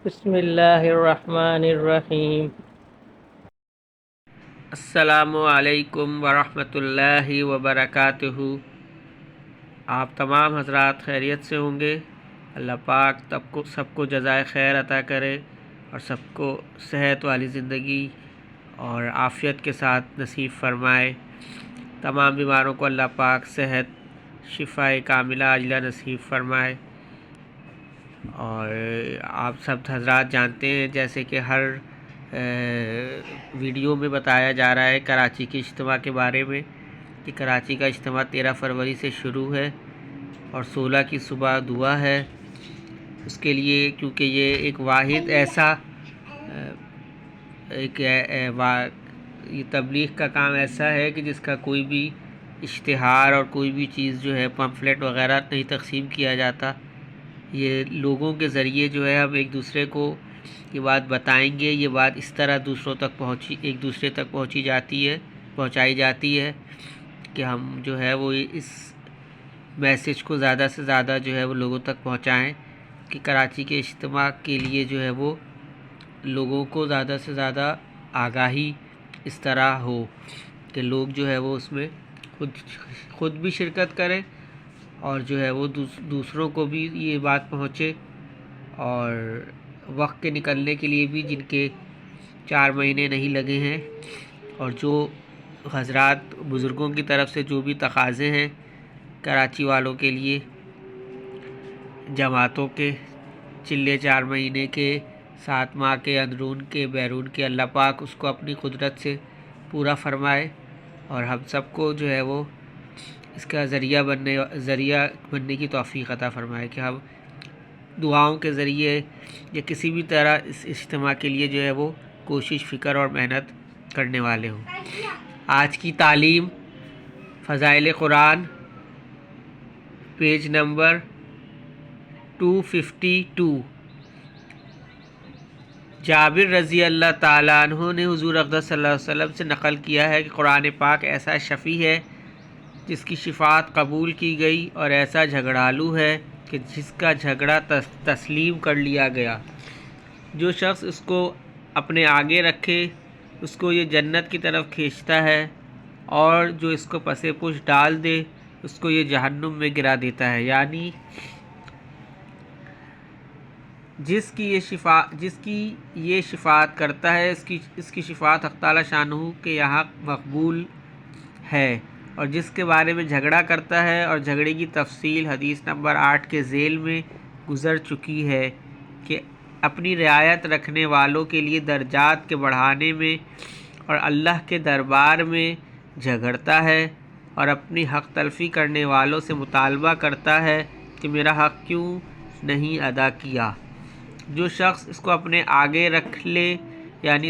بسم اللہ الرحمن الرحیم۔ السلام علیکم ورحمۃ اللہ وبرکاتہ۔ آپ تمام حضرات خیریت سے ہوں گے۔ اللہ پاک سب کو جزائے خیر عطا کرے اور سب کو صحت والی زندگی اور عافیت کے ساتھ نصیب فرمائے۔ تمام بیماروں کو اللہ پاک صحت شفاء کاملہ عاجلہ نصیب فرمائے۔ اور آپ سب حضرات جانتے ہیں جیسے کہ ہر ویڈیو میں بتایا جا رہا ہے کراچی کے اجتماع کے بارے میں کہ کراچی کا اجتماع 13 فروری سے شروع ہے اور 16 کی صبح دعا ہے اس کے لیے، کیونکہ یہ ایک واحد ایسا یہ تبلیغ کا کام ایسا ہے کہ جس کا کوئی بھی اشتہار اور کوئی بھی چیز جو ہے پمفلٹ وغیرہ نہیں تقسیم کیا جاتا۔ یہ لوگوں کے ذریعے جو ہے ہم ایک دوسرے کو یہ بات بتائیں گے، یہ بات اس طرح ایک دوسرے تک پہنچائی جاتی ہے کہ ہم جو ہے وہ اس میسج کو زیادہ سے زیادہ جو ہے وہ لوگوں تک پہنچائیں کہ کراچی کے اجتماع کے لیے جو ہے وہ لوگوں کو زیادہ سے زیادہ آگاہی اس طرح ہو کہ لوگ جو ہے وہ اس میں خود بھی شرکت کریں اور جو ہے وہ دوسروں کو بھی یہ بات پہنچے، اور وقت کے نکلنے کے لیے بھی جن کے 4 مہینے نہیں لگے ہیں اور جو حضرات بزرگوں کی طرف سے جو بھی تقاضے ہیں کراچی والوں کے لیے، جماعتوں کے چلے 4 مہینے کے، 7 ماہ کے، اندرون کے بیرون کے، اللہ پاک اس کو اپنی قدرت سے پورا فرمائے اور ہم سب کو جو ہے وہ اس کا ذریعہ بننے کی توفیق عطا فرمائے کہ ہم دعاؤں کے ذریعے یا کسی بھی طرح اس اجتماع کے لیے جو ہے وہ کوشش، فکر اور محنت کرنے والے ہوں۔ آج کی تعلیم فضائل قرآن پیج نمبر 252۔ جابر رضی اللہ تعالیٰ عنہ نے حضور اقدس صلی اللہ علیہ وسلم سے نقل کیا ہے کہ قرآن پاک ایسا شفیع ہے جس کی شفاعت قبول کی گئی اور ایسا جھگڑالو ہے کہ جس کا جھگڑا تسلیم کر لیا گیا۔ جو شخص اس کو اپنے آگے رکھے اس کو یہ جنت کی طرف کھینچتا ہے، اور جو اس کو پس پش ڈال دے اس کو یہ جہنم میں گرا دیتا ہے۔ یعنی جس کی یہ شفاعت کرتا ہے اس کی شفاعت حق تعالی شانہ کے یہاں مقبول ہے، اور جس کے بارے میں جھگڑا کرتا ہے اور جھگڑے کی تفصیل حدیث نمبر 8 کے ذیل میں گزر چکی ہے کہ اپنی رعایت رکھنے والوں کے لیے درجات کے بڑھانے میں اور اللہ کے دربار میں جھگڑتا ہے اور اپنی حق تلفی کرنے والوں سے مطالبہ کرتا ہے کہ میرا حق کیوں نہیں ادا کیا۔ جو شخص اس کو اپنے آگے رکھ لے، یعنی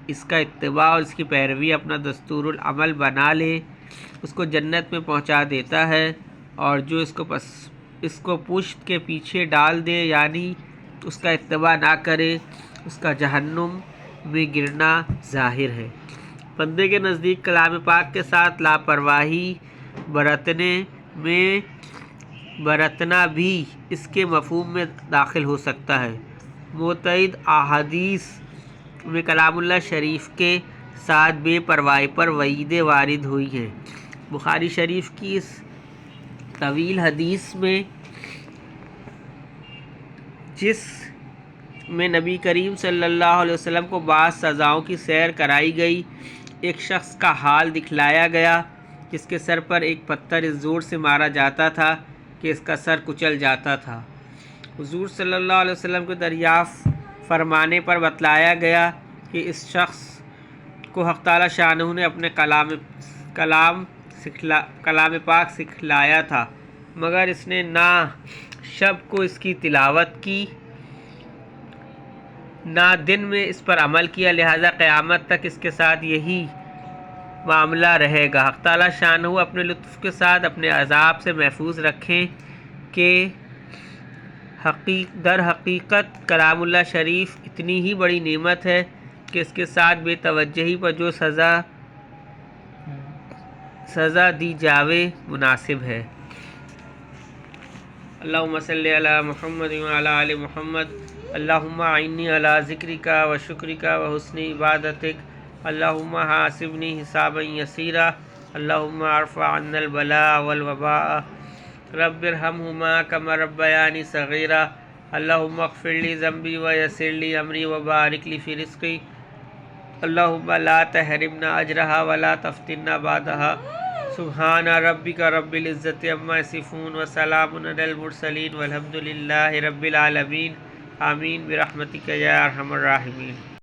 اس کا اتباع اور اس کی پیروی اپنا دستور العمل بنا لے، اس کو جنت میں پہنچا دیتا ہے، اور جو اس کو پشت کے پیچھے ڈال دے یعنی اس کا اتباع نہ کرے اس کا جہنم میں گرنا ظاہر ہے۔ بندے کے نزدیک کلام پاک کے ساتھ لاپرواہی برتنا بھی اس کے مفہوم میں داخل ہو سکتا ہے۔ متعدد احادیث میں کلام اللہ شریف کے ساتھ بے پرواہی پر وعیدیں وارد ہوئی ہیں۔ بخاری شریف کی اس طویل حدیث میں جس میں نبی کریم صلی اللہ علیہ وسلم کو بعض سزاؤں کی سیر کرائی گئی، ایک شخص کا حال دکھلایا گیا جس کے سر پر ایک پتھر اس زور سے مارا جاتا تھا کہ اس کا سر کچل جاتا تھا۔ حضور صلی اللہ علیہ وسلم کو دریافت فرمانے پر بتلایا گیا کہ اس شخص کو حق تعالی شانہ نے اپنے کلام پاک سکھلایا تھا، مگر اس نے نہ شب کو اس کی تلاوت کی نہ دن میں اس پر عمل کیا، لہذا قیامت تک اس کے ساتھ یہی معاملہ رہے گا۔ حق تعالی شانہ اپنے لطف کے ساتھ اپنے عذاب سے محفوظ رکھیں کہ در حقیقت کلام اللہ شریف اتنی ہی بڑی نعمت ہے کہ اس کے ساتھ بے توجہی پر جو سزا دی جاوے مناسب ہے۔ اللہم صلی علی محمد وعلی آل محمد اللہم اعنی علی ذکرک و شکرک و حسن عبادتک اللہم حاسبنی حسابا یسیرا اللہم ارفع عنا البلاء والوباء رب ارحمہما کما ربیانی صغیرا اللہم اغفر لی ذنبی ویسر لی امری وبارک لی فی رزقی اللہم لا تحرمنا اجرہا ولا تفتنا بعدہا سبحان ربک رب العزت عما یصفون وسلام علی المرسلین والحمد للہ رب العالمین آمین برحمتک یا ارحم الراحمین۔